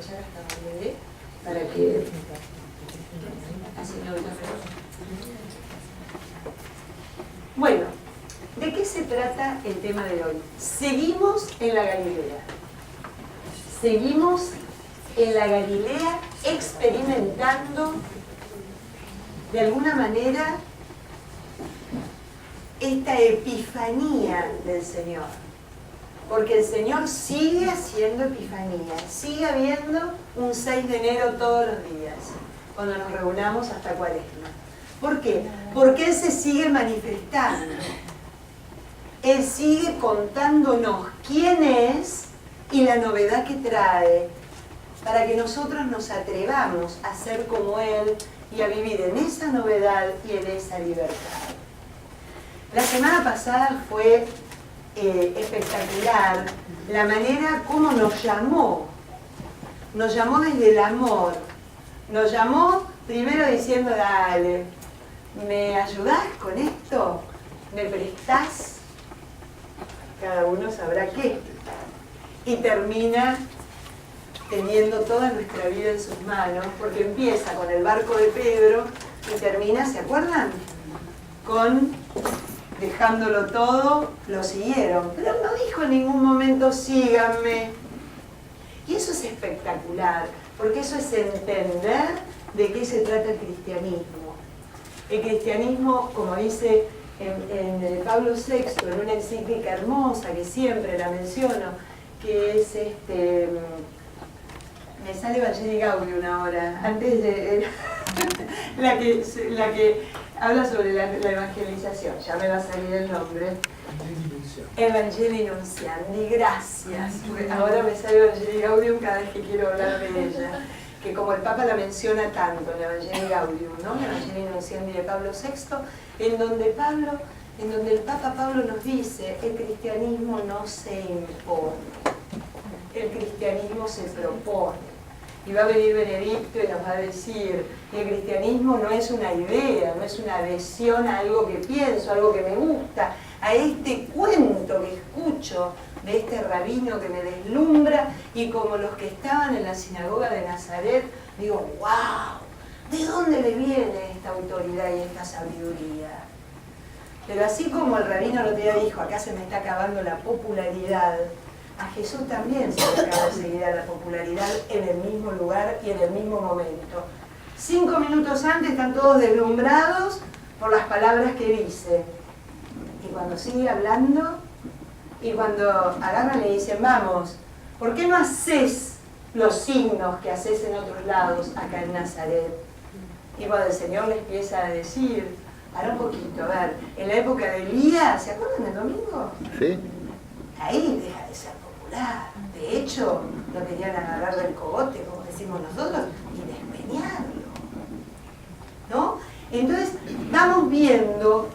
aprovechar hasta donde dé para que así no lo. Bueno, ¿de qué se trata el tema de hoy? Seguimos en la Galilea. Seguimos en la Galilea experimentando de alguna manera esta epifanía del Señor. Porque el Señor sigue haciendo epifanía, sigue habiendo un 6 de enero todos los días, cuando nos reunamos hasta Cuaresma. ¿Por qué? Porque Él se sigue manifestando. Él sigue contándonos quién es y la novedad que trae, para que nosotros nos atrevamos a ser como Él y a vivir en esa novedad y en esa libertad. La semana pasada fue espectacular la manera como nos llamó desde el amor, nos llamó primero diciendo, dale, ¿me ayudás con esto? ¿Me prestás? Cada uno sabrá qué. Y termina teniendo toda nuestra vida en sus manos, porque empieza con el barco de Pedro y termina, ¿se acuerdan? Con dejándolo todo, lo siguieron. Pero él no dijo en ningún momento, síganme. Y eso es espectacular, porque eso es entender de qué se trata el cristianismo. El cristianismo, como dice en Pablo VI, en una encíclica hermosa, que siempre la menciono, que es me sale Evangelii Gaudium ahora, antes de la que habla sobre la evangelización, ya me va a salir el nombre. Evangelii Nunciandi, gracias. Ahora me sale Evangelii Gaudium cada vez que quiero hablar de ella, que como el Papa la menciona tanto en Evangelii Gaudium, ¿no? Evangelii Nunciandi de Pablo VI, en donde el Papa Pablo nos dice, el cristianismo no se impone, el cristianismo se propone. Y va a venir Benedicto y nos va a decir, el cristianismo no es una idea, no es una adhesión a algo que pienso, algo que me gusta, a este cuento que escucho de este rabino que me deslumbra, y como los que estaban en la sinagoga de Nazaret, digo, wow, ¿de dónde le viene esta autoridad y esta sabiduría? Pero así como el rabino el otro día dijo, acá se me está acabando la popularidad, a Jesús también se le acaba enseguida la popularidad en el mismo lugar y en el mismo momento. 5 minutos antes están todos deslumbrados por las palabras que dice. Y cuando sigue hablando, y cuando agarran le dicen, vamos, ¿por qué no haces los signos que haces en otros lados acá en Nazaret? Y cuando el Señor les empieza a decir, para un poquito, a ver, en la época de Elías, ¿se acuerdan del domingo? Sí. Ahí deja de ser popular. De hecho, lo querían agarrar del cogote, como decimos nosotros, y despeñarlo. ¿No? Entonces, vamos viendo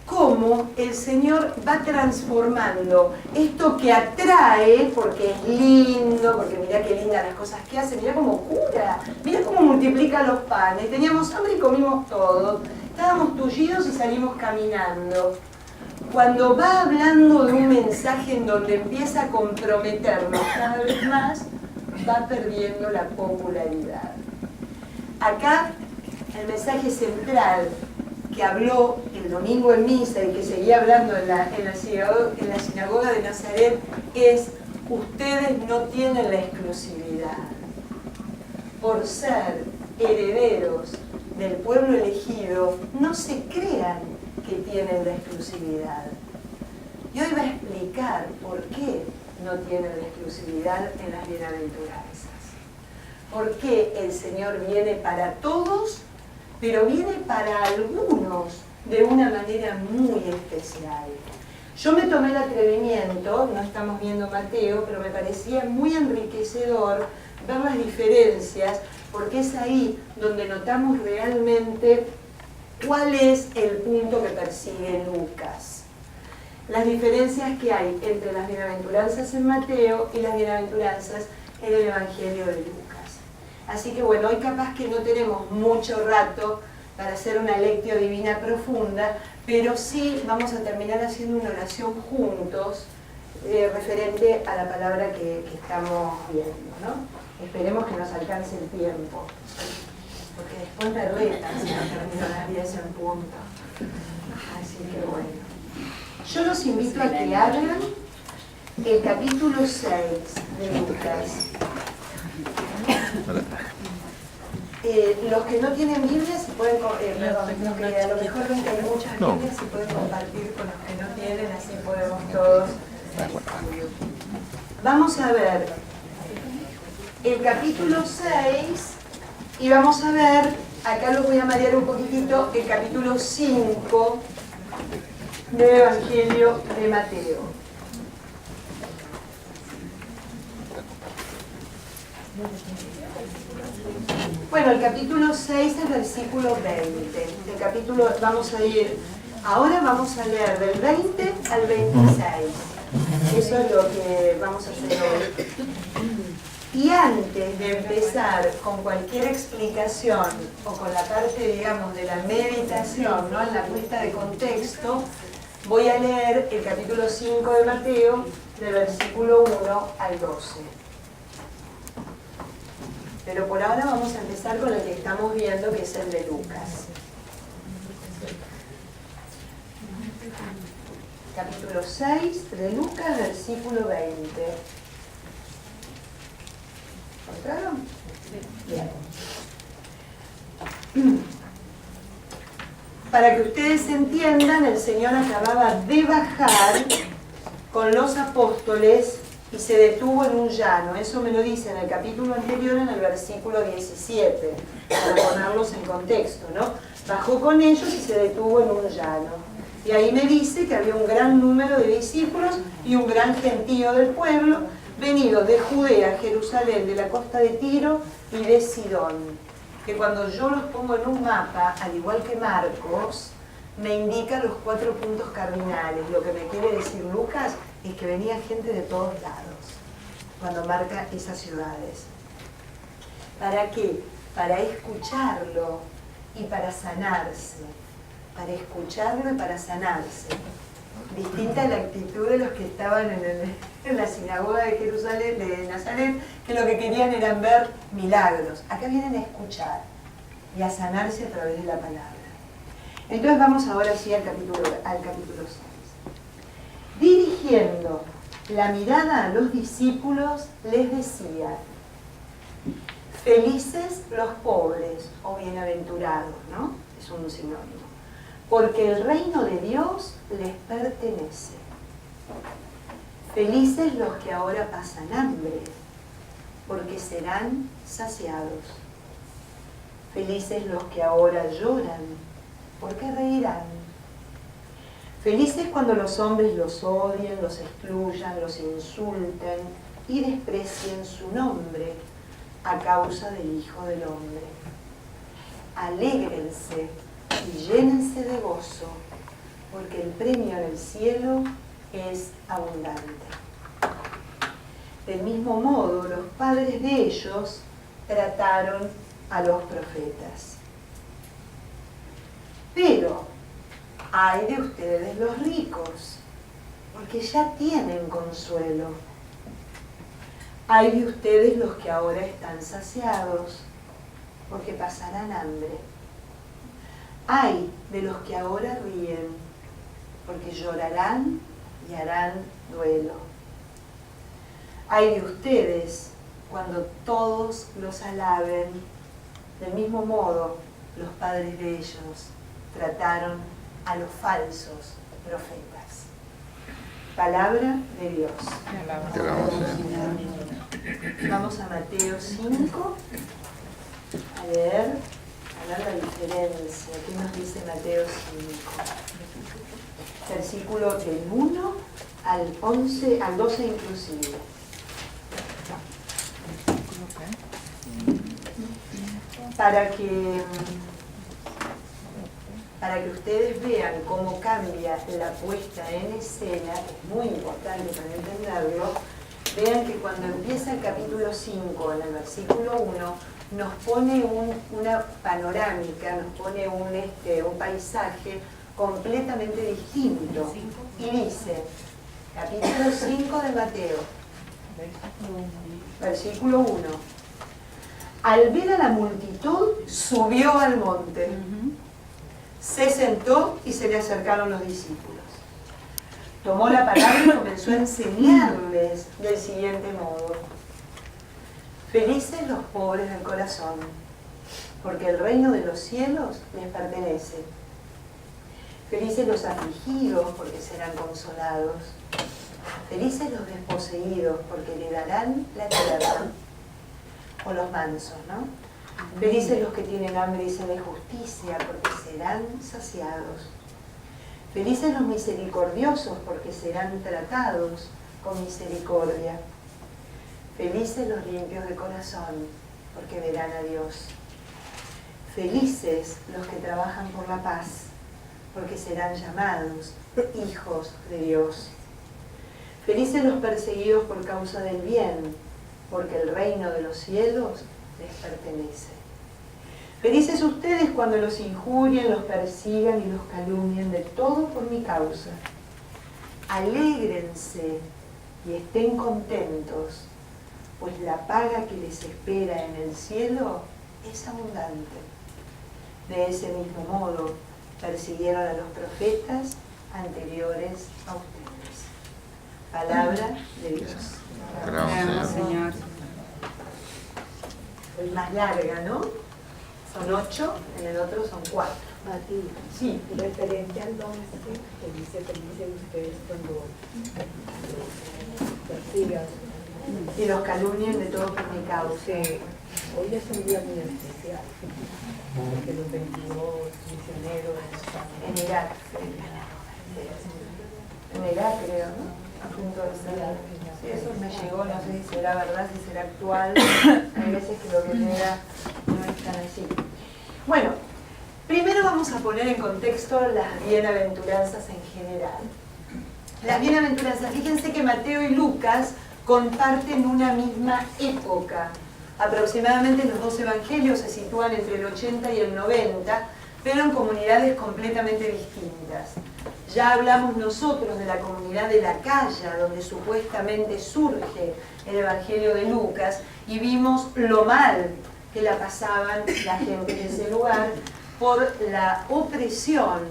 cómo el Señor va transformando esto que atrae, porque es lindo, porque mirá qué lindas las cosas que hace, mirá cómo cura, mirá cómo multiplica los panes, teníamos hambre y comimos todos, estábamos tullidos y salimos caminando. Cuando va hablando de un mensaje en donde empieza a comprometernos cada vez más, va perdiendo la popularidad. Acá el mensaje central que habló el domingo en misa y que seguía hablando en la sinagoga de Nazaret es: ustedes no tienen la exclusividad. Por ser herederos del pueblo elegido, no se crean que tienen la exclusividad. Y hoy va a explicar por qué no tienen la exclusividad en las bienaventuranzas. Por qué el Señor viene para todos, pero viene para algunos de una manera muy especial. Yo me tomé el atrevimiento, no estamos viendo Mateo, pero me parecía muy enriquecedor ver las diferencias, porque es ahí donde notamos realmente cuál es el punto que persigue Lucas. Las diferencias que hay entre las bienaventuranzas en Mateo y las bienaventuranzas en el Evangelio de Lucas. Así que bueno, hoy capaz que no tenemos mucho rato para hacer una lectio divina profunda, pero sí vamos a terminar haciendo una oración juntos referente a la palabra que estamos viendo, ¿no? Esperemos que nos alcance el tiempo, porque después me retan si no termino las 10 en punto. Así que bueno. Yo los invito a que abran el capítulo 6 de Lucas. Los que no tienen Biblia, se pueden, perdón, los que a lo mejor ven que hay muchas Biblias, se pueden compartir con los que no tienen, así podemos todos. Vamos a ver el capítulo 6 y vamos a ver, acá los voy a marear un poquitito, el capítulo 5 del Evangelio de Mateo. Bueno, el capítulo 6 es versículo 20. El capítulo, ahora vamos a leer del 20 al 26. Eso es lo que vamos a hacer hoy. Y antes de empezar con cualquier explicación o con la parte, digamos, de la meditación, ¿no?, en la puesta de contexto, voy a leer el capítulo 5 de Mateo, del versículo 1 al 12. Pero por ahora vamos a empezar con el que estamos viendo, que es el de Lucas. Capítulo 6 de Lucas, versículo 20. ¿Encontraron? Bien. Para que ustedes entiendan, el Señor acababa de bajar con los apóstoles y se detuvo en un llano. Eso me lo dice en el capítulo anterior, en el versículo 17, para ponerlos en contexto, ¿no? Bajó con ellos y se detuvo en un llano. Y ahí me dice que había un gran número de discípulos y un gran gentío del pueblo, venidos de Judea, Jerusalén, de la costa de Tiro y de Sidón. Que cuando yo los pongo en un mapa, al igual que Marcos, me indica los 4 puntos cardinales. Lo que me quiere decir Lucas es que venía gente de todos lados cuando marca esas ciudades. ¿Para qué? Para escucharlo y para sanarse. Para escucharlo y para sanarse. Distinta la actitud de los que estaban en la sinagoga de Jerusalén, de Nazaret, que lo que querían era ver milagros. Acá vienen a escuchar y a sanarse a través de la palabra. Entonces vamos ahora sí al capítulo 6. Dirigiendo la mirada a los discípulos, les decía: felices los pobres, o bienaventurados, ¿no? Es un sinónimo. Porque el reino de Dios les pertenece. Felices los que ahora pasan hambre, porque serán saciados. Felices los que ahora lloran, porque reirán. Felices cuando los hombres los odien, los excluyan, los insulten y desprecien su nombre a causa del Hijo del Hombre. Alégrense y llénense de gozo, porque el premio en el cielo es abundante. Del mismo modo, los padres de ellos trataron a los profetas. Pero ay de ustedes los ricos, porque ya tienen consuelo. Ay de ustedes los que ahora están saciados, porque pasarán hambre. Ay de los que ahora ríen, porque llorarán y harán duelo. Ay de ustedes cuando todos los alaben. Del mismo modo, los padres de ellos trataron a los falsos profetas. Palabra de Dios. Vamos a Mateo 5, a ver la diferencia. ¿Qué nos dice Mateo 5? Versículo del 1 al 11, al 12 inclusive. Para que ustedes vean cómo cambia la puesta en escena, es muy importante para entenderlo. Vean que cuando empieza el capítulo 5, en el versículo 1, nos pone una panorámica, nos pone un paisaje completamente distinto. Y dice: Capítulo 5 de Mateo, versículo 1. Al ver a la multitud, subió al monte. Se sentó y se le acercaron los discípulos. Tomó la palabra y comenzó a enseñarles del siguiente modo. Felices los pobres del corazón, porque el reino de los cielos les pertenece. Felices los afligidos, porque serán consolados. Felices los desposeídos, porque le darán la tierra. O los mansos, ¿no? Felices los que tienen hambre y sed de justicia, porque serán saciados. Felices los misericordiosos, porque serán tratados con misericordia. Felices los limpios de corazón, porque verán a Dios. Felices los que trabajan por la paz, porque serán llamados hijos de Dios. Felices los perseguidos por causa del bien, porque el reino de los cielos les pertenece. Felices ustedes cuando los injurien, los persigan y los calumnien de todo por mi causa. Alégrense y estén contentos, pues la paga que les espera en el cielo es abundante. De ese mismo modo, persiguieron a los profetas anteriores a ustedes. Palabra de Dios. Gracias, Señor. Es más larga, ¿no? Son 8, en el otro son 4. Mati, Sí. referente al 11, que dice felices ustedes cuando persigan. Y los calumnien de todo por mi causa. Hoy es un día muy especial, porque los 22 misioneros En Irak. En Irak, creo, ¿no? A punto de ser. Sí, eso me llegó, no sé si será verdad, si será actual. Hay veces que lo que llega no es tan así. Bueno, primero vamos a poner en contexto las bienaventuranzas en general. Las bienaventuranzas, fíjense que Mateo y Lucas comparten una misma época. Aproximadamente los dos evangelios se sitúan entre el 80 y el 90, pero en comunidades completamente distintas. Ya hablamos nosotros de la comunidad de La Calla, donde supuestamente surge el Evangelio de Lucas, y vimos lo mal que la pasaban la gente en ese lugar por la opresión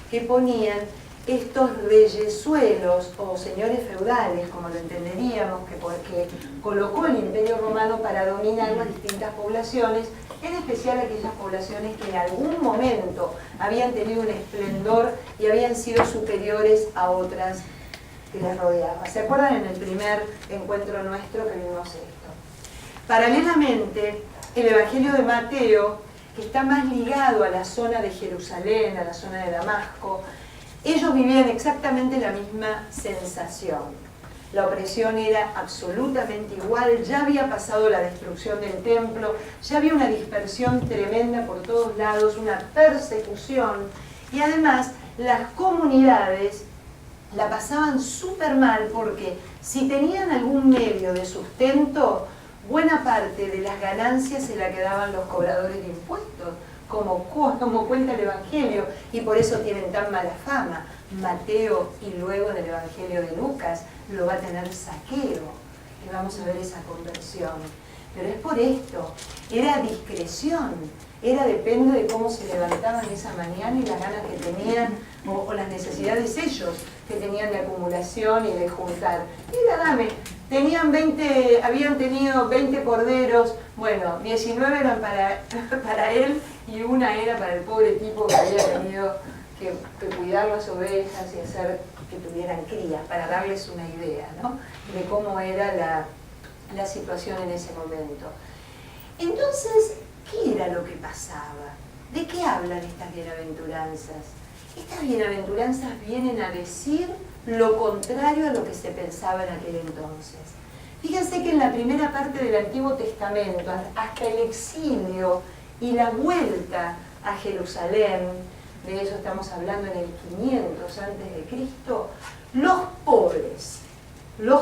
que ponían estos reyesuelos o señores feudales, como lo entenderíamos, que porque colocó el Imperio Romano para dominar las distintas poblaciones, en especial aquellas poblaciones que en algún momento habían tenido un esplendor y habían sido superiores a otras que les rodeaban. ¿Se acuerdan en el primer encuentro nuestro que vimos esto? Paralelamente, el Evangelio de Mateo, que está más ligado a la zona de Jerusalén, a la zona de Damasco, ellos vivían exactamente la misma sensación. La opresión era absolutamente igual, ya había pasado la destrucción del templo, ya había una dispersión tremenda por todos lados, una persecución, y además las comunidades la pasaban súper mal porque si tenían algún medio de sustento, buena parte de las ganancias se la quedaban los cobradores de impuestos, como cuenta el Evangelio, y por eso tienen tan mala fama. Mateo y luego en el Evangelio de Lucas lo va a tener Zaqueo, y vamos a ver esa conversión. Pero es por esto, era discreción, depende de cómo se levantaban esa mañana y las ganas que tenían, o las necesidades ellos que tenían de acumulación y de juntar. Mira, dame, habían tenido 20 corderos, bueno, 19 eran para él y una era para el pobre tipo que había tenido que cuidar las ovejas y hacer que tuvieran crías, para darles una idea, ¿no?, de cómo era la situación en ese momento. Entonces, ¿qué era lo que pasaba? ¿De qué hablan estas bienaventuranzas? Estas bienaventuranzas vienen a decir lo contrario a lo que se pensaba en aquel entonces. Fíjense que en la primera parte del Antiguo Testamento, hasta el exilio y la vuelta a Jerusalén, de eso estamos hablando en el 500 antes de Cristo, los pobres, los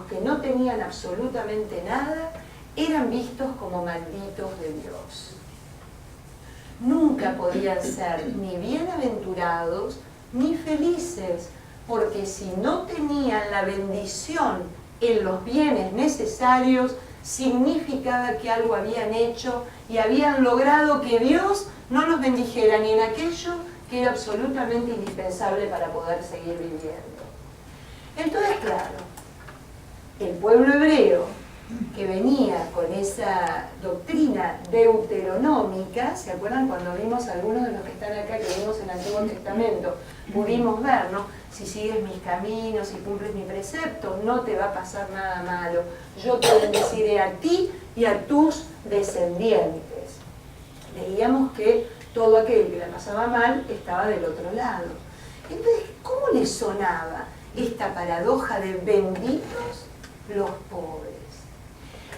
que no tenían absolutamente nada, eran vistos como malditos de Dios. Nunca podían ser ni bienaventurados ni felices, porque si no tenían la bendición en los bienes necesarios, significaba que algo habían hecho y habían logrado que Dios no los bendijera ni en aquello que era absolutamente indispensable para poder seguir viviendo. Entonces, claro, el pueblo hebreo, que venía con esa doctrina deuteronómica, ¿se acuerdan cuando vimos algunos de los que están acá, que vimos en el Antiguo Testamento? Pudimos ver, ¿no? Si sigues mis caminos, si cumples mi precepto, no te va a pasar nada malo. Yo te bendeciré a ti y a tus descendientes. Leíamos que todo aquel que la pasaba mal estaba del otro lado. Entonces, ¿cómo les sonaba esta paradoja de benditos los pobres?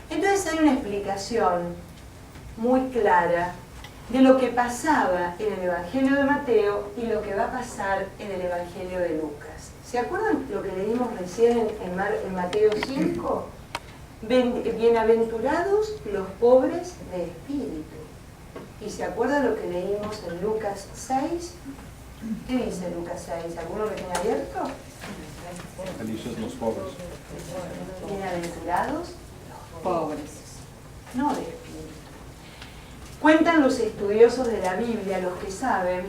Entonces hay una explicación muy clara de lo que pasaba en el Evangelio de Mateo y lo que va a pasar en el Evangelio de Lucas. ¿Se acuerdan lo que leímos recién en Mateo 5? Bienaventurados los pobres de espíritu. ¿Y se acuerdan lo que leímos en Lucas 6? ¿Qué dice Lucas 6? ¿Alguno lo tiene abierto? Felices los pobres. Bienaventurados Pobres. no de espíritu. Cuentan los estudiosos de la Biblia, los que saben,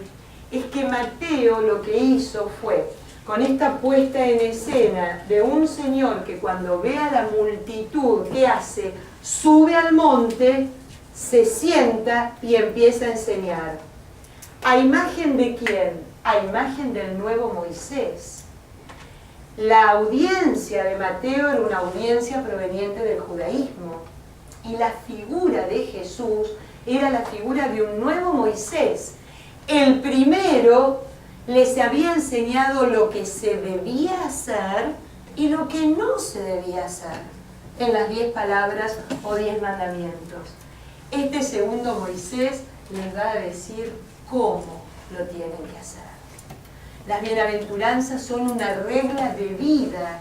es que Mateo lo que hizo fue, con esta puesta en escena de un señor que cuando ve a la multitud, ¿qué hace? Sube al monte, se sienta y empieza a enseñar. ¿A imagen de quién? A imagen del nuevo Moisés. La audiencia de Mateo era una audiencia proveniente del judaísmo y la figura de Jesús era la figura de un nuevo Moisés. El primero les había enseñado lo que se debía hacer y lo que no se debía hacer en las 10 palabras o 10 mandamientos. Este segundo Moisés les va a decir cómo lo tienen que hacer. Las bienaventuranzas son una regla de vida,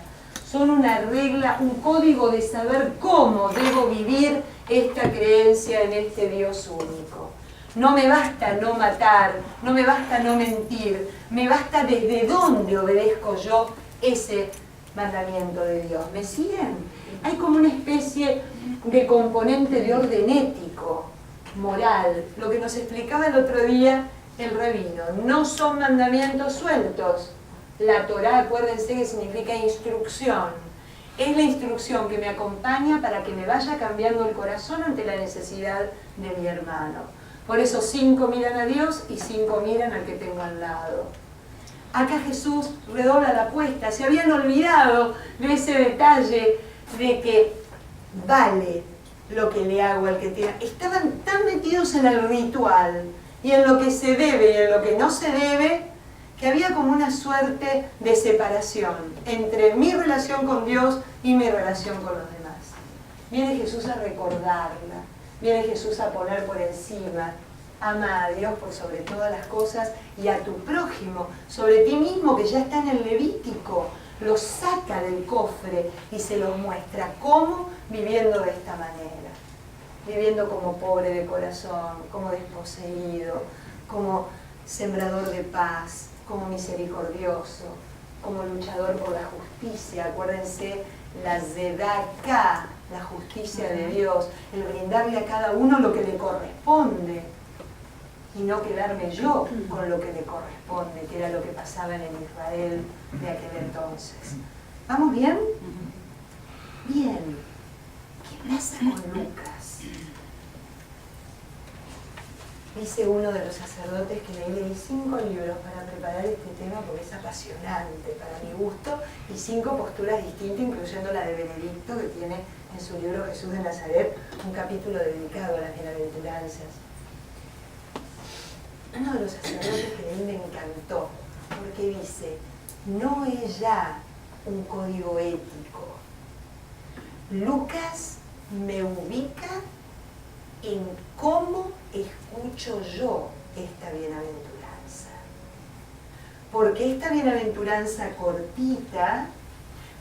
son una regla, un código de saber cómo debo vivir esta creencia en este Dios único. No me basta no matar, no me basta no mentir, me basta desde dónde obedezco yo ese mandamiento de Dios. ¿Me siguen? Hay como una especie de componente de orden ético, moral, lo que nos explicaba el otro día el rabino. No son mandamientos sueltos. La Torá, acuérdense que significa instrucción. Es la instrucción que me acompaña para que me vaya cambiando el corazón ante la necesidad de mi hermano. Por eso 5 miran a Dios y 5 miran al que tengo al lado. Acá Jesús redobla la apuesta. Se habían olvidado de ese detalle de que vale lo que le hago al que tiene. Estaban tan metidos en el ritual y en lo que se debe y en lo que no se debe, que había como una suerte de separación entre mi relación con Dios y mi relación con los demás. Viene Jesús a recordarla, viene Jesús a poner por encima, ama a Dios por sobre todas las cosas y a tu prójimo, sobre ti mismo, que ya está en el Levítico, lo saca del cofre y se los muestra. ¿Cómo? Viviendo de esta manera, viviendo como pobre de corazón, como desposeído, como sembrador de paz, como misericordioso, como luchador por la justicia. Acuérdense, la Zedaká, la justicia de Dios, el brindarle a cada uno lo que le corresponde y no quedarme yo con lo que le corresponde, que era lo que pasaba en el Israel de aquel entonces. ¿Vamos bien? Bien. ¿Qué pasa con Lucas? Dice uno de los sacerdotes que leí 5 libros para preparar este tema porque es apasionante para mi gusto, y 5 posturas distintas, incluyendo la de Benedicto, que tiene en su libro Jesús de Nazaret un capítulo dedicado a las bienaventuranzas. Uno de los sacerdotes que leí me encantó, porque dice, no es ya un código ético. Lucas me ubica en cómo escucho yo esta bienaventuranza. Porque esta bienaventuranza cortita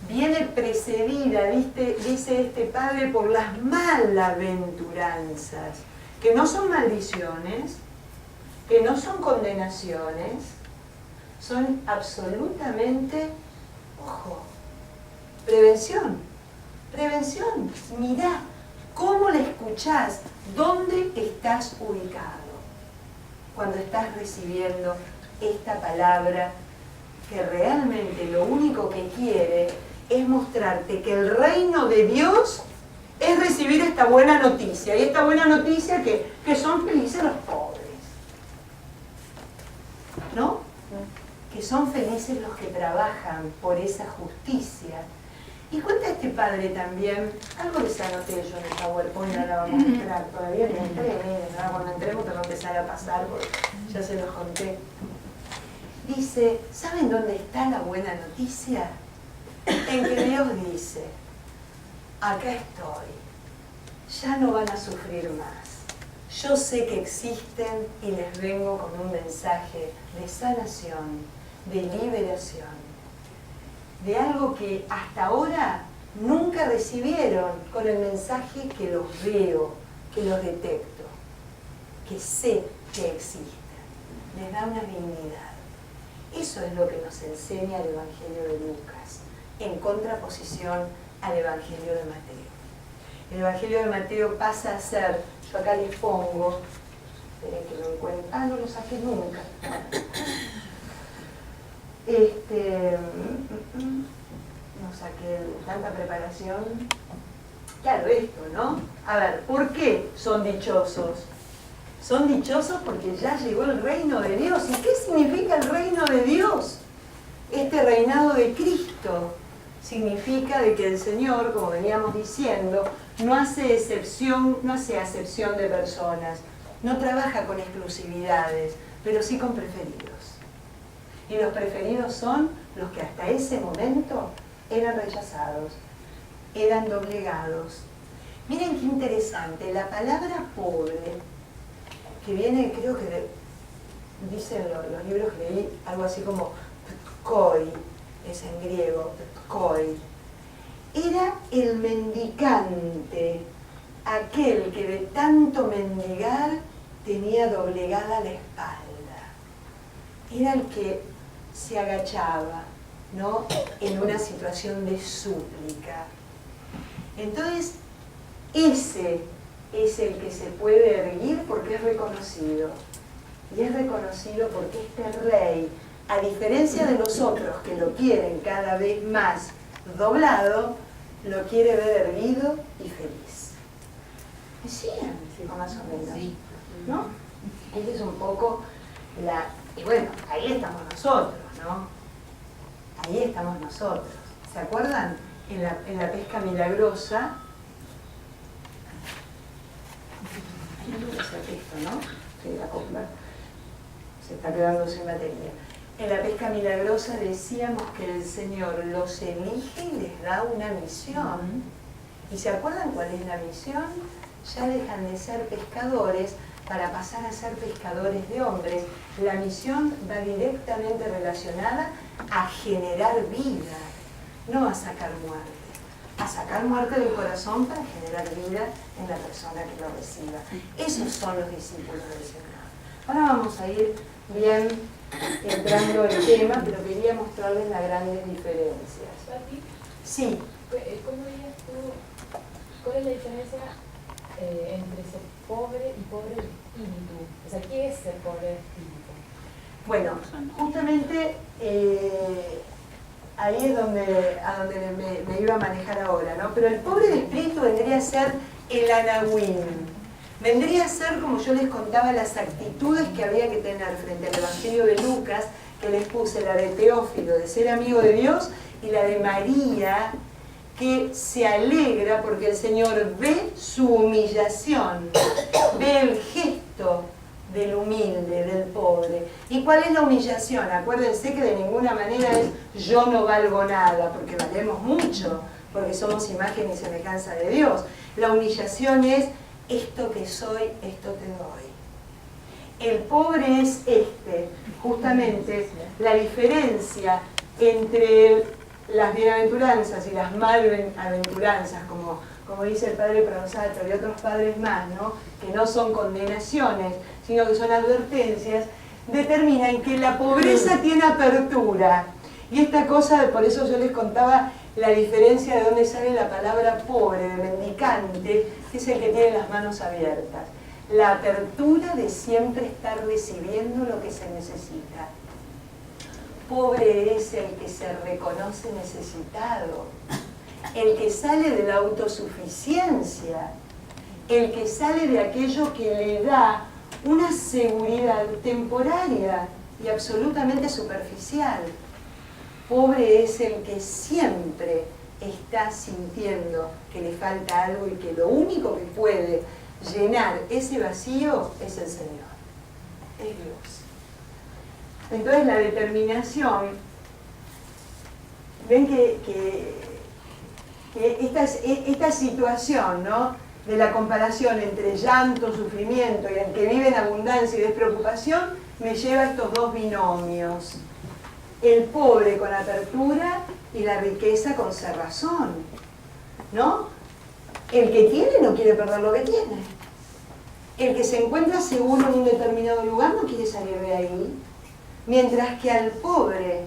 viene precedida, dice este padre, por las malaventuranzas, que no son maldiciones, que no son condenaciones, son absolutamente, ojo, prevención. Prevención. Mirá cómo la escuchás, dónde estás ubicado cuando estás recibiendo esta palabra que realmente lo único que quiere es mostrarte que el reino de Dios es recibir esta buena noticia. Y esta buena noticia que son felices los pobres. ¿No? Que son felices los que trabajan por esa justicia. Y cuenta este padre también, algo les anoté yo en el PowerPoint, no la vamos a mostrar, todavía no entré, miren, ahora cuando entremos te va a empezar a pasar, porque ya se los conté. Dice, ¿saben dónde está la buena noticia? En que Dios dice, acá estoy, ya no van a sufrir más. Yo sé que existen y les vengo con un mensaje de sanación, de liberación, de algo que hasta ahora nunca recibieron, con el mensaje que los veo, que los detecto, que sé que existen. Les da una dignidad. Eso es lo que nos enseña el Evangelio de Lucas, en contraposición al Evangelio de Mateo. El Evangelio de Mateo pasa a ser, yo acá les pongo, esperen que lo encuentre, no lo saqué nunca. No saqué tanta preparación. Claro, esto, ¿no? A ver, ¿por qué son dichosos? Son dichosos porque ya llegó el reino de Dios. ¿Y qué significa el reino de Dios? Este reinado de Cristo significa de que el Señor, como veníamos diciendo, no hace acepción de personas, no trabaja con exclusividades, pero sí con preferidos. Y los preferidos son los que hasta ese momento eran rechazados, eran doblegados. Miren qué interesante, la palabra pobre, que viene, creo que dicen los libros que leí, algo así como tkoi, es en griego, tkoi, era el mendicante, aquel que de tanto mendigar tenía doblegada la espalda. Era el que se agachaba, ¿no?, en una situación de súplica. Entonces, ese es el que se puede erguir porque es reconocido. Y es reconocido porque este rey, a diferencia de los otros que lo quieren cada vez más doblado, lo quiere ver erguido y feliz. ¿Me siguen? Más o menos. Sí. ¿No? Esa es un poco la... Y bueno, ahí estamos nosotros, ¿no? Ahí estamos nosotros. ¿Se acuerdan? En la pesca milagrosa... Hay que hacer esto, ¿no? Sí, la compra se está quedando sin batería. En la pesca milagrosa decíamos que el Señor los elige y les da una misión. ¿Y se acuerdan cuál es la misión? Ya dejan de ser pescadores para pasar a ser pescadores de hombres. La misión va directamente relacionada a generar vida, no a sacar muerte. A sacar muerte del corazón para generar vida en la persona que lo reciba. Esos son los discípulos del Señor. Ahora vamos a ir bien entrando en el tema, pero quería mostrarles las grandes diferencias. Pati, Sí. ¿cómo dirías tú, cuál es la diferencia entre ser pobre y pobre de espíritu? O sea, ¿qué es ser pobre de espíritu? Bueno, justamente ahí es a donde me iba a manejar ahora, ¿no? Pero el pobre de espíritu vendría a ser el anahuín. Vendría a ser, como yo les contaba, las actitudes que había que tener frente al Evangelio de Lucas, que les puse, la de Teófilo, de ser amigo de Dios, y la de María, que se alegra porque el Señor ve su humillación, ve el gesto del humilde, del pobre. ¿Y cuál es la humillación? Acuérdense que de ninguna manera es yo no valgo nada, porque valemos mucho, porque somos imagen y semejanza de Dios. La humillación es esto que soy, esto te doy. El pobre es justamente la diferencia entre las bienaventuranzas y las malaventuranzas, como dice el padre Pronsato y otros padres más, ¿no? Que no son condenaciones, sino que son advertencias. determina en que la pobreza tiene apertura. Y esta cosa, por eso yo les contaba la diferencia de dónde sale la palabra pobre, de mendicante, que es el que tiene las manos abiertas. La apertura de siempre estar recibiendo lo que se necesita. Pobre es el que se reconoce necesitado, el que sale de la autosuficiencia, el que sale de aquello que le da una seguridad temporaria y absolutamente superficial. Pobre es el que siempre está sintiendo que le falta algo y que lo único que puede llenar ese vacío es el Señor, es Dios. Entonces la determinación, ven que esta situación, ¿no?, de la comparación entre llanto, sufrimiento y el que vive en abundancia y despreocupación, me lleva a estos dos binomios. El pobre con apertura y la riqueza con cerrazón, ¿no? El que tiene no quiere perder lo que tiene. El que se encuentra seguro en un determinado lugar no quiere salir de ahí. Mientras que al pobre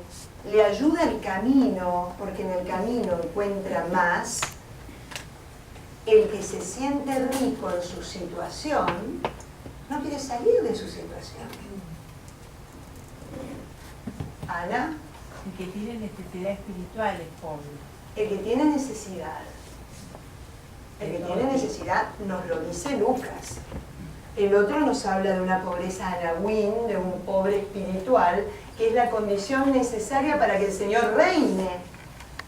le ayuda el camino, porque en el camino encuentra más, el que se siente rico en su situación no quiere salir de su situación. Ana. El que tiene necesidad espiritual es pobre. El que tiene necesidad. El que tiene necesidad nos lo dice Lucas. El otro nos habla de una pobreza anahuín, de un pobre espiritual, que es la condición necesaria para que el Señor reine.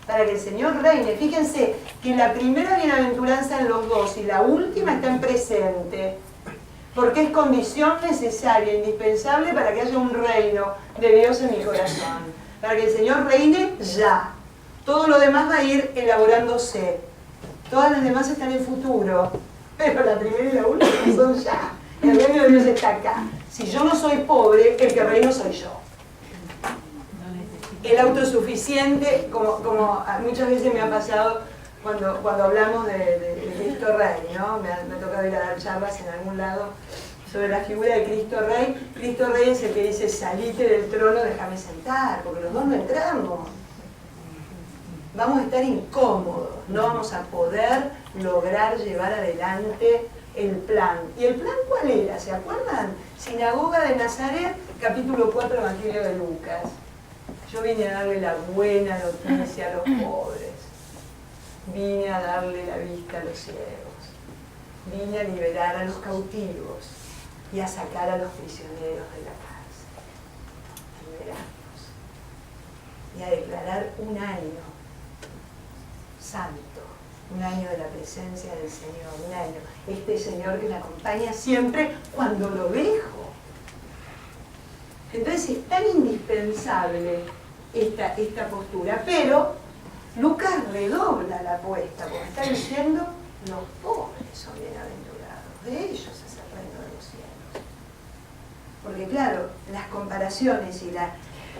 Para que el Señor reine. Fíjense que la primera bienaventuranza en los dos y la última está en presente. Porque es condición necesaria, indispensable para que haya un reino de Dios en mi corazón. Para que el Señor reine ya. Todo lo demás va a ir elaborándose. Todas las demás están en futuro. Pero la primera y la última son ya. El reino de Dios está acá. Si yo no soy pobre, el que reino soy yo. El autosuficiente, como muchas veces me ha pasado cuando hablamos de Cristo Rey, ¿no? Me ha tocado ir a dar charlas en algún lado sobre la figura de Cristo Rey. Cristo Rey es el que dice, salite del trono, déjame sentar, porque los dos no entramos. Vamos a estar incómodos, no vamos a poder lograr llevar adelante el plan. ¿Y el plan cuál era? ¿Se acuerdan? Sinagoga de Nazaret, capítulo 4, Evangelio de Lucas. Yo vine a darle la buena noticia a los pobres. Vine a darle la vista a los ciegos. Vine a liberar a los cautivos y a sacar a los prisioneros de la cárcel. A liberarlos. Y a declarar un año santo, un año de la presencia del Señor, un año. Este Señor que me acompaña siempre cuando lo dejo. Entonces es tan indispensable esta postura, pero Lucas redobla la apuesta, porque está diciendo, los pobres son bienaventurados, de ellos es el reino de los cielos. Porque claro, las comparaciones y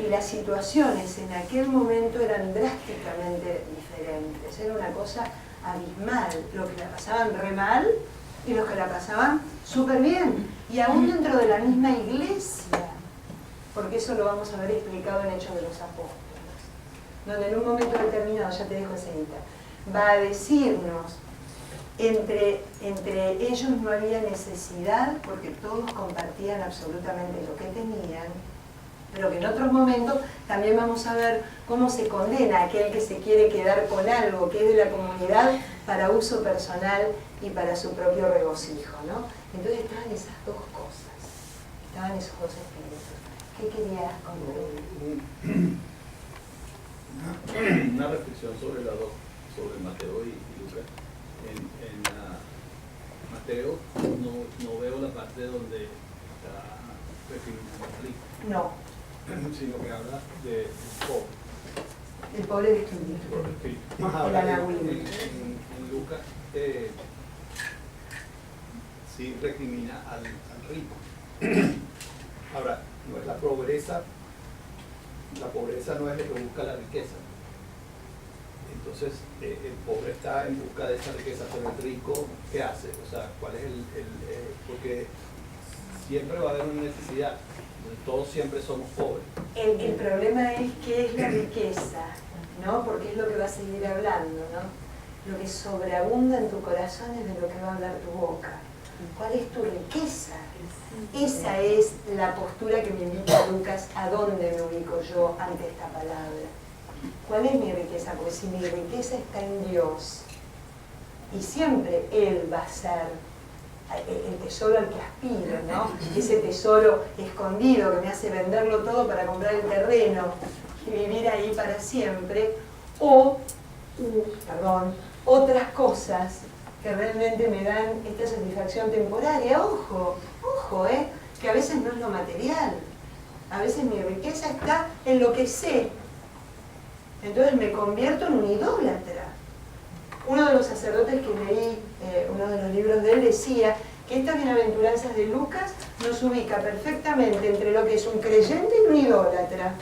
las situaciones en aquel momento eran drásticamente diferentes, era una cosa abismal, los que la pasaban re mal y los que la pasaban súper bien, y aún dentro de la misma iglesia, porque eso lo vamos a ver explicado en Hechos de los Apóstoles, donde en un momento determinado, ya te dejo enseguida, va a decirnos, entre ellos no había necesidad porque todos compartían absolutamente lo que tenían, pero que en otros momentos también vamos a ver cómo se condena a aquel que se quiere quedar con algo que es de la comunidad para uso personal y para su propio regocijo, ¿no? Entonces estaban esas dos cosas, estaban esos dos espíritus. ¿Qué querías concluir? Una reflexión sobre sobre Mateo y Lucas. En Mateo no veo la parte donde está refiriendo al rico. No. Sino que habla del pobre. El pobre de espíritu. Ahora, en Lucas sí recrimina al rico. Ahora, no es la pobreza no es el que busca la riqueza. Entonces, el pobre está en busca de esa riqueza, pero el rico, ¿qué hace? O sea, ¿cuál es porque siempre va a haber una necesidad. Todos siempre somos pobres. El problema es qué es la riqueza, ¿no? Porque es lo que va a seguir hablando, ¿no? Lo que sobreabunda en tu corazón es de lo que va a hablar tu boca. ¿Cuál es tu riqueza? Esa es la postura que me invita Lucas a dónde me ubico yo ante esta palabra. ¿Cuál es mi riqueza? Porque si mi riqueza está en Dios, y siempre Él va a ser el tesoro al que aspiro, ¿no? Ese tesoro escondido que me hace venderlo todo para comprar el terreno y vivir ahí para siempre, o, otras cosas que realmente me dan esta satisfacción temporaria. Ojo, que a veces no es lo material, a veces mi riqueza está en lo que sé. Entonces me convierto en un idólatra. Uno de los sacerdotes que leí, uno de los libros de él, decía que estas bienaventuranzas de Lucas nos ubica perfectamente entre lo que es un creyente y un idólatra.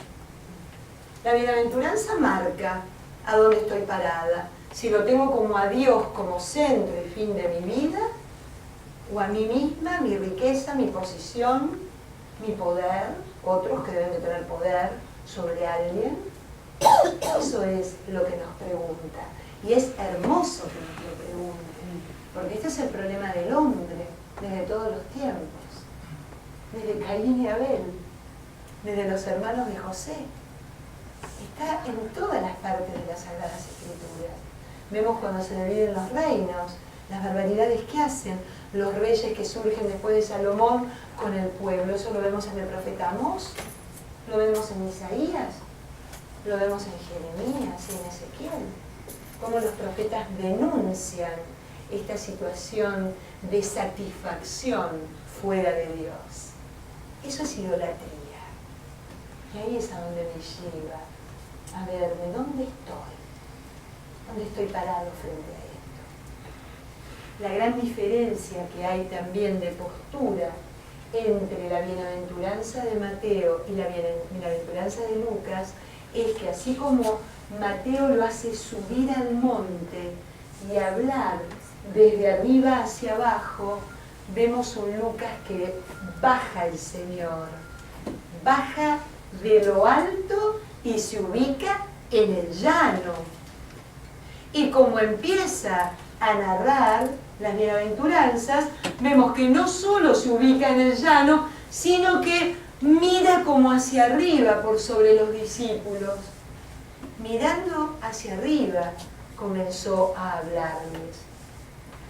La bienaventuranza marca a dónde estoy parada, si lo tengo como a Dios como centro y fin de mi vida, o a mí misma, mi riqueza, mi posición, mi poder, otros que deben de tener poder sobre alguien. Eso es lo que nos pregunta. Y es hermoso que nos lo pregunten, porque este es el problema del hombre desde todos los tiempos, desde Caín y Abel, desde los hermanos de José. Está en todas las partes de las Sagradas Escrituras. Vemos cuando se dividen los reinos, las barbaridades que hacen los reyes que surgen después de Salomón con el pueblo. Eso lo vemos en el profeta Amós, lo vemos en Isaías, lo vemos en Jeremías y en Ezequiel. Cómo los profetas denuncian esta situación de satisfacción fuera de Dios. Eso es idolatría. Y ahí es a donde me lleva a verme dónde estoy parado frente a esto. La gran diferencia que hay también de postura entre la bienaventuranza de Mateo y la bienaventuranza de Lucas es que así como Mateo lo hace subir al monte y hablar desde arriba hacia abajo, vemos un Lucas que baja el Señor, baja de lo alto y se ubica en el llano. Y como empieza a narrar las bienaventuranzas, vemos que no solo se ubica en el llano, sino que mira como hacia arriba por sobre los discípulos. Mirando hacia arriba comenzó a hablarles,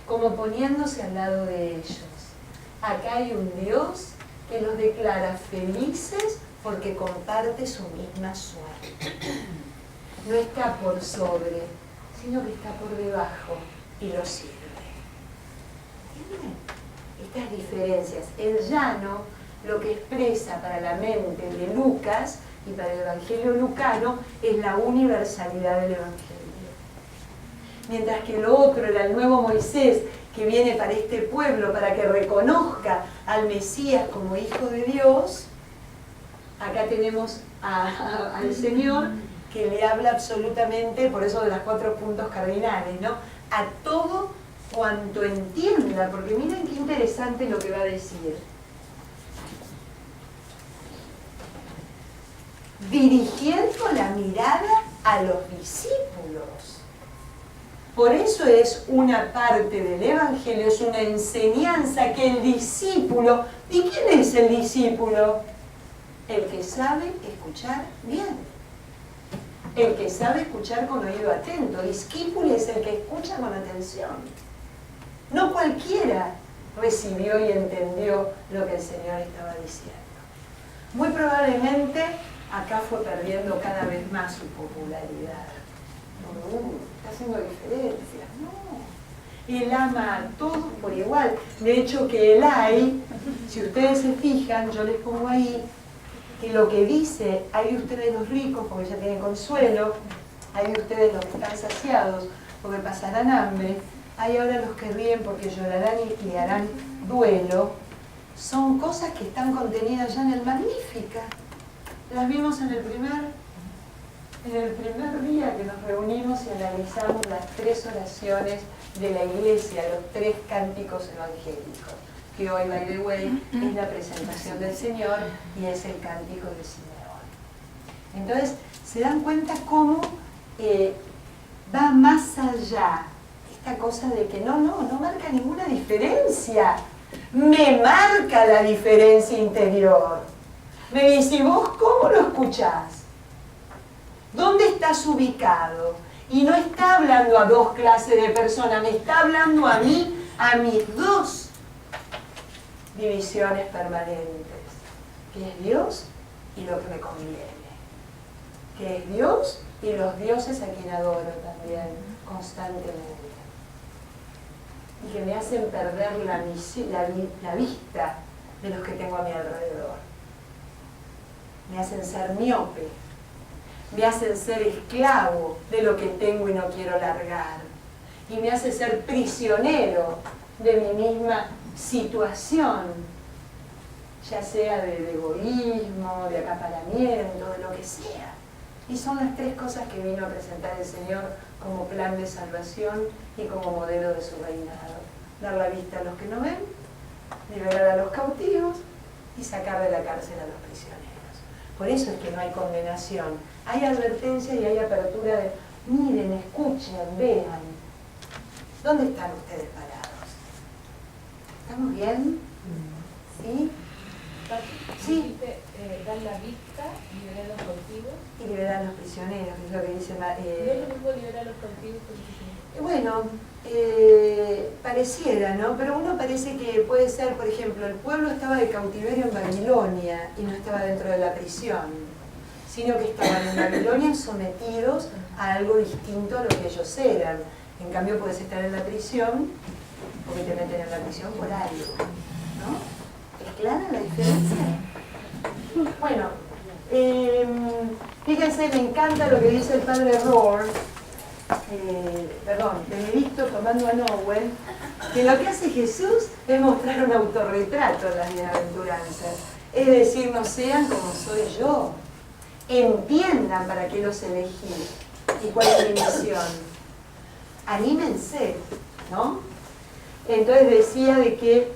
como poniéndose al lado de ellos. Acá hay un Dios que los declara felices porque comparte su misma suerte. No está por sobre, sino que está por debajo y lo sirve. ¿Entienden? Estas diferencias. El llano, lo que expresa para la mente de Lucas y para el Evangelio lucano, es la universalidad del Evangelio. Mientras que lo otro era el nuevo Moisés, que viene para este pueblo, para que reconozca al Mesías como Hijo de Dios, acá tenemos al Señor que le habla absolutamente, por eso de los 4 puntos cardinales, ¿no? A todo cuanto entienda, porque miren qué interesante lo que va a decir. Dirigiendo la mirada a los discípulos. Por eso es una parte del Evangelio, es una enseñanza que el discípulo, ¿y quién es el discípulo? El que sabe escuchar bien. El que sabe escuchar con oído atento. Discípulo es el que escucha con atención. No cualquiera recibió y entendió lo que el Señor estaba diciendo. Muy probablemente acá fue perdiendo cada vez más su popularidad. Está haciendo diferencia. No. Él ama a todos por igual. De hecho que él hay, si ustedes se fijan, yo les pongo ahí, que lo que dice, hay ustedes los ricos porque ya tienen consuelo, hay ustedes los que están saciados porque pasarán hambre, hay ahora los que ríen porque llorarán y harán duelo, son cosas que están contenidas ya en el Magnífica. Las vimos en el primer día que nos reunimos y analizamos las 3 oraciones de la iglesia, los 3 cánticos evangélicos. que hoy, by the way, es la presentación del Señor y es el cántico de Simeón. Entonces, se dan cuenta cómo va más allá esta cosa de que no marca ninguna diferencia. Me marca la diferencia interior. Me dice, ¿y vos cómo lo escuchás? ¿Dónde estás ubicado? Y no está hablando a dos clases de personas, me está hablando a mí, a mis dos divisiones permanentes, que es Dios y lo que me conviene, que es Dios y los dioses a quien adoro también constantemente, y que me hacen perder la vista de los que tengo a mi alrededor, me hacen ser miope, me hacen ser esclavo de lo que tengo y no quiero largar, y me hace ser prisionero de mi misma situación, ya sea de egoísmo, de acaparamiento, de lo que sea. Y son las tres cosas que vino a presentar el Señor como plan de salvación y como modelo de su reinado. Dar la vista a los que no ven, liberar a los cautivos y sacar de la cárcel a los prisioneros. Por eso es que no hay condenación. Hay advertencia y hay apertura de miren, escuchen, vean. ¿Dónde están ustedes parados? ¿Estamos bien? ¿Sí? Sí. Dar la vista, liberar a los cautivos. Y liberar a los prisioneros, que es lo que dice... ¿No es lo mismo liberar a los cautivos que los prisioneros? Bueno, pareciera, ¿no? Pero uno parece que puede ser, por ejemplo, el pueblo estaba de cautiverio en Babilonia y no estaba dentro de la prisión, sino que estaban en Babilonia sometidos a algo distinto a lo que ellos eran. En cambio, puedes estar en la prisión porque te meten en la prisión por algo, ¿no? ¿Es clara la diferencia? Bueno, fíjense, me encanta lo que dice el padre Rohr, Benedicto tomando a Nowell, que lo que hace Jesús es mostrar un autorretrato en las bienaventuranzas. Es decir, no sean como soy yo. Entiendan para qué los elegí y cuál es mi misión. Anímense, ¿no? Entonces decía de que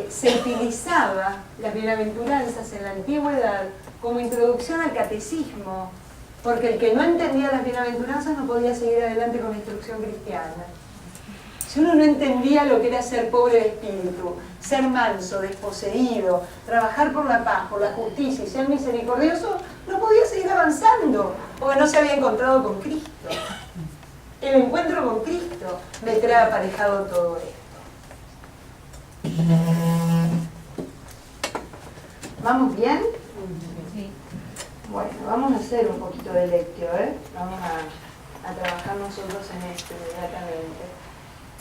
se utilizaba las bienaventuranzas en la antigüedad como introducción al catecismo, porque el que no entendía las bienaventuranzas no podía seguir adelante con la instrucción cristiana. Si uno no entendía lo que era ser pobre de espíritu, ser manso, desposeído, trabajar por la paz, por la justicia y ser misericordioso, no podía seguir avanzando, porque no se había encontrado con Cristo. El encuentro con Cristo me trae aparejado todo esto. ¿Vamos bien? Sí. Bueno, vamos a hacer un poquito de lectio, ¿eh? Vamos a trabajar nosotros en esto inmediatamente.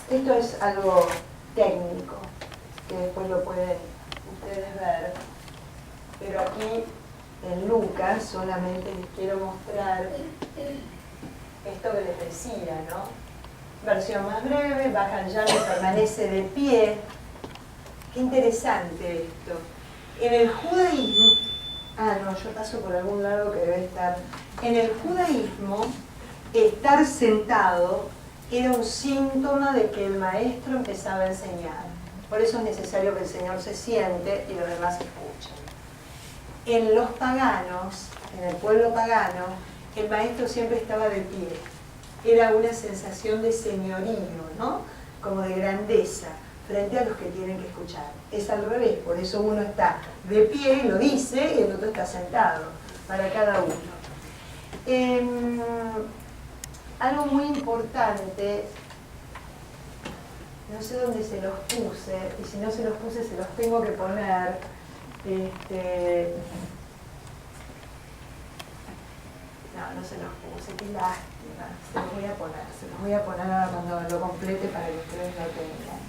Esto es algo técnico, que después lo pueden ustedes ver. Pero aquí, en Lucas, solamente les quiero mostrar esto que les decía, ¿no? Versión más breve, baja el llano y permanece de pie. Qué interesante esto. En el judaísmo, yo paso por algún lado que debe estar. En el judaísmo, estar sentado era un síntoma de que el maestro empezaba a enseñar. Por eso es necesario que el Señor se siente y los demás escuchen. En los paganos, en el pueblo pagano, el maestro siempre estaba de pie. Era una sensación de señorío, ¿no? Como de grandeza, frente a los que tienen que escuchar. Es al revés, por eso uno está de pie, lo dice, y el otro está sentado, para cada uno. Algo muy importante, no sé dónde se los puse, y si no se los puse se los tengo que poner. No se los puse, qué lástima. Se los voy a poner ahora cuando lo complete para que ustedes lo tengan.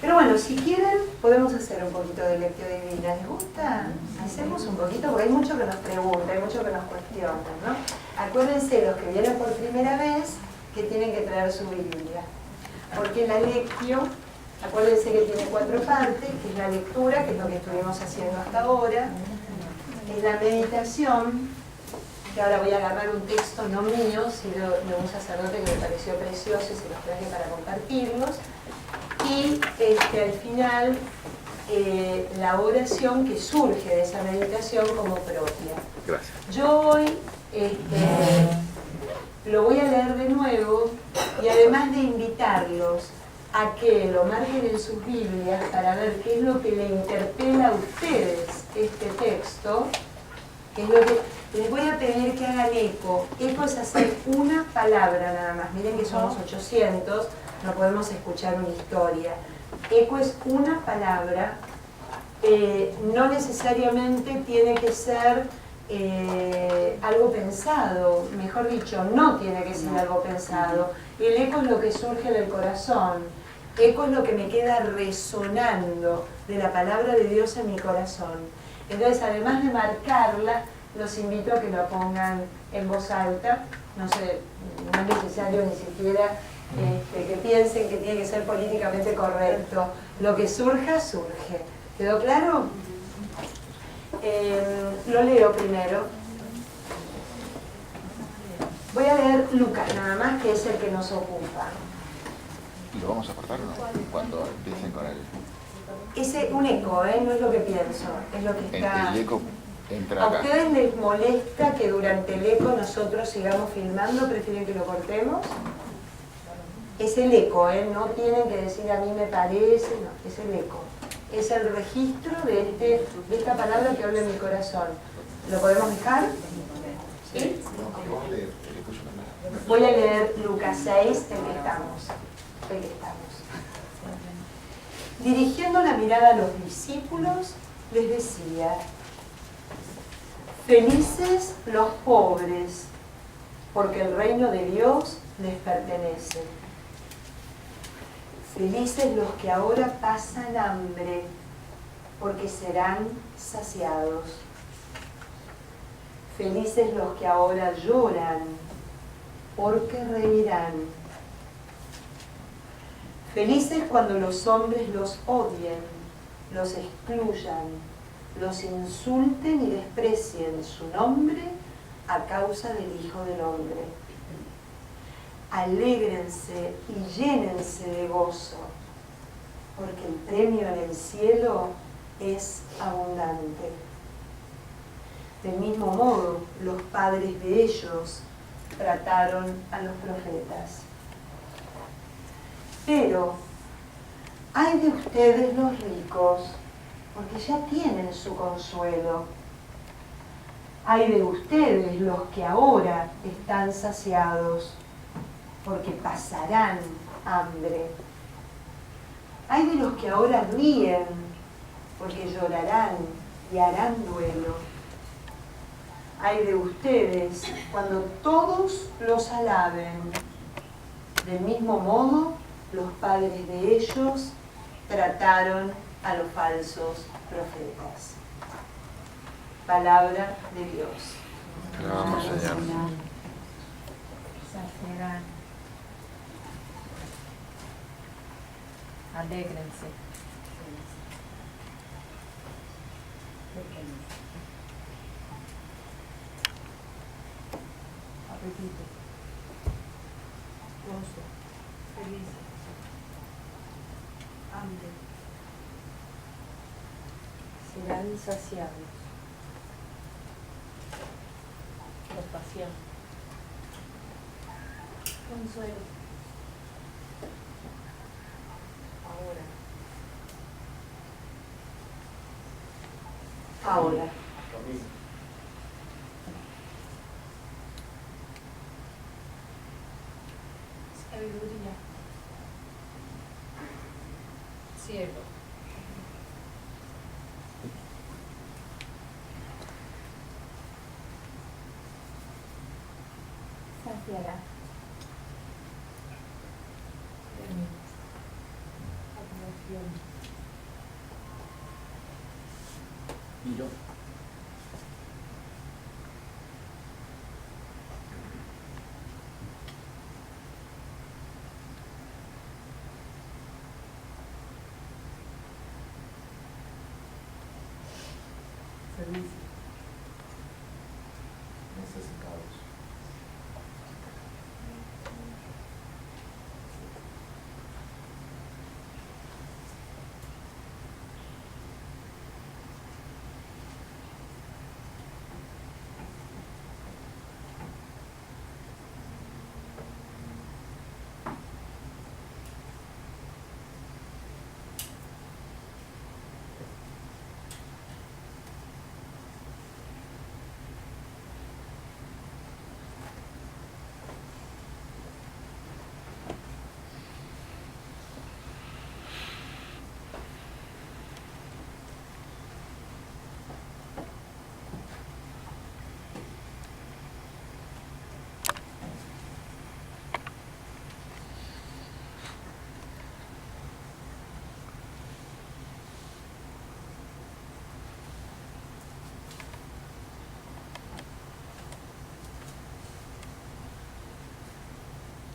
Pero bueno, si quieren, podemos hacer un poquito de lectio divina. ¿Les gusta? Hacemos un poquito, porque hay mucho que nos pregunta, hay mucho que nos cuestiona, ¿no? Acuérdense, los que vienen por primera vez, que tienen que traer su Biblia. Porque la lectio, acuérdense que tiene 4 partes, que es la lectura, que es lo que estuvimos haciendo hasta ahora, es la meditación, que ahora voy a agarrar un texto no mío, sino de un sacerdote que me pareció precioso y se los traje para compartirlos. y al final la oración que surge de esa meditación como propia. Gracias. Yo hoy lo voy a leer de nuevo y además de invitarlos a que lo marquen en sus Biblias para ver qué es lo que le interpela a ustedes este texto, que es lo que les voy a pedir que hagan eco. Eco es hacer una palabra nada más. Miren que somos 800, no podemos escuchar una historia. Eco es una palabra, no necesariamente tiene que ser algo pensado, mejor dicho, no tiene que ser algo pensado. El eco es lo que surge del corazón, eco es lo que me queda resonando de la palabra de Dios en mi corazón. Entonces, además de marcarla, los invito a que lo pongan en voz alta. No sé, no es necesario ni siquiera que piensen que tiene que ser políticamente correcto. Lo que surja, surge. ¿Quedó claro? Lo leo primero. Voy a leer Lucas nada más, que es el que nos ocupa. ¿Lo vamos a cortar o no? Cuando empiecen con el... Es un eco, no es lo que pienso, es lo que está... El eco entra ¿A acá. ustedes les molesta que durante el eco nosotros sigamos filmando? ¿Prefieren que lo cortemos? Es el eco, no tienen que decir a mí me parece, no, es el eco. Es el registro de esta palabra que habla en mi corazón. ¿Lo podemos dejar? ¿Sí? Voy a leer Lucas 6, el que estamos. Dirigiendo la mirada a los discípulos, les decía: felices los pobres, porque el reino de Dios les pertenece. Felices los que ahora pasan hambre, porque serán saciados. Felices los que ahora lloran, porque reirán. Felices cuando los hombres los odien, los excluyan, los insulten y desprecien su nombre a causa del Hijo del Hombre. Alégrense y llénense de gozo, porque el premio en el cielo es abundante. Del mismo modo, los padres de ellos trataron a los profetas. Pero, ay de ustedes los ricos, porque ya tienen su consuelo. Ay de ustedes los que ahora están saciados, porque pasarán hambre. Ay de los que ahora ríen, porque llorarán y harán duelo. Ay de ustedes cuando todos los alaben. Del mismo modo, los padres de ellos trataron a los falsos profetas. Palabra de Dios. Te alabamos, Señor. Saciarán. Alégrense. Apetito. Gozo, felices, hambre, serán saciados. Compasión. Consuelo. ahora. Sabiduría. Cielo. Saciará. Y yo. Felices. Necesitados.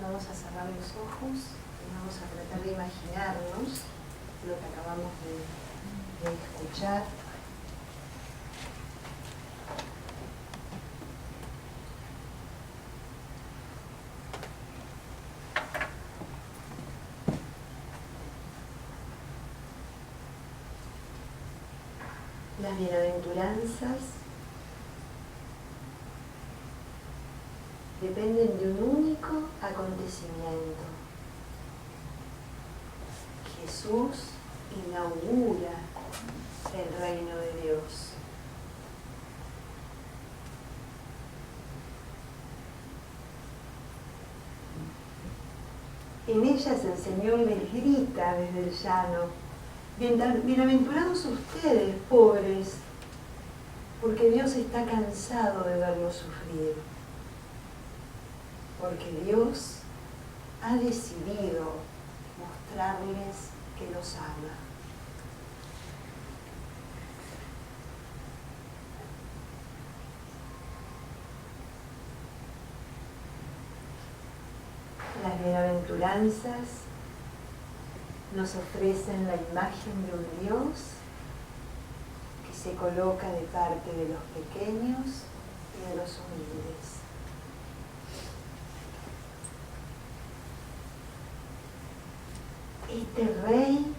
Vamos a cerrar los ojos y vamos a tratar de imaginarnos lo que acabamos de escuchar. Las bienaventuranzas dependen de un único acontecimiento. Jesús inaugura el reino de Dios. En ellas el Señor les grita desde el llano: bienaventurados ustedes, pobres, porque Dios está cansado de verlos sufrir. Porque Dios ha decidido mostrarles que los ama. Las bienaventuranzas nos ofrecen la imagen de un Dios que se coloca de parte de los pequeños y de los humildes. Este rey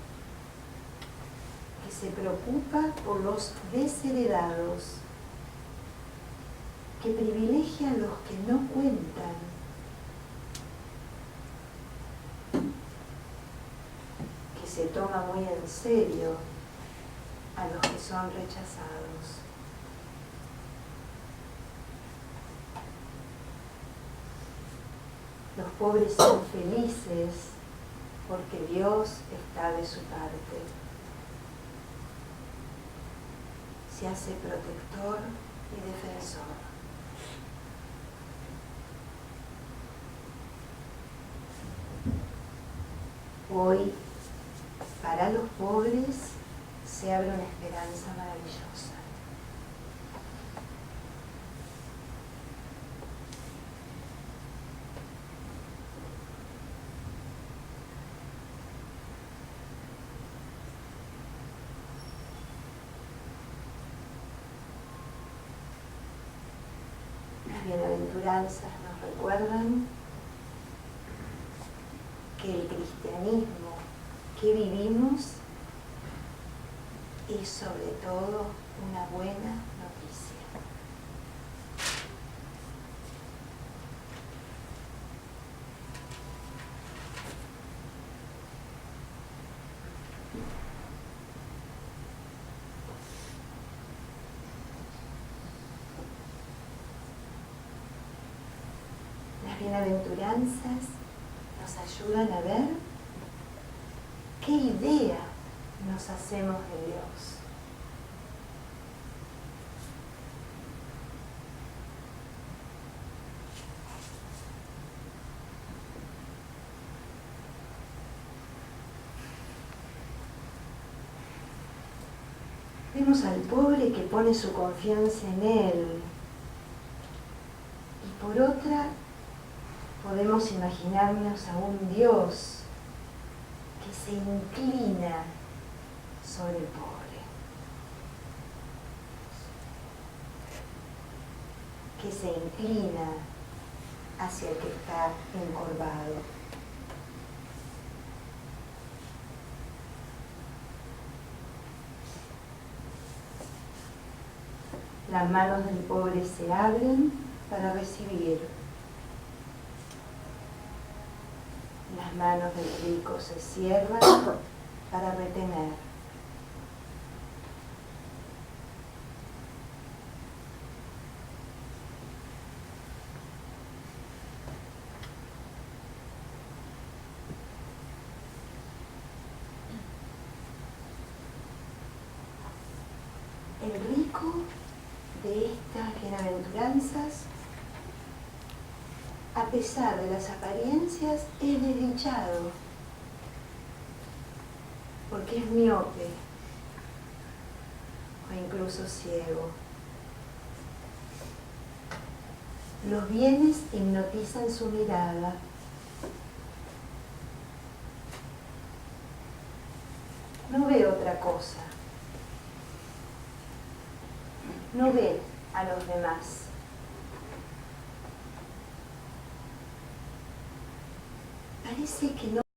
que se preocupa por los desheredados, que privilegia a los que no cuentan, que se toma muy en serio a los que son rechazados. Los pobres son felices porque Dios está de su parte. Se hace protector y defensor. Hoy, para los pobres, se abre una esperanza maravillosa. Las bienaventuranzas nos recuerdan que el cristianismo que vivimos es sobre todo una buena noticia. Las bienaventuranzas nos ayudan a ver qué idea nos hacemos de Dios. Vemos al pobre que pone su confianza en Él. Y por otra, podemos imaginarnos a un Dios que se inclina sobre el pobre, que se inclina hacia el que está encorvado. Las manos del pobre se abren para recibir. Las manos del rico se cierran para retener. El rico de estas bienaventuranzas, a pesar de las apariencias, es desdichado, porque es miope o incluso ciego. Los bienes hipnotizan su mirada cosa. No ve a los demás. Parece que no.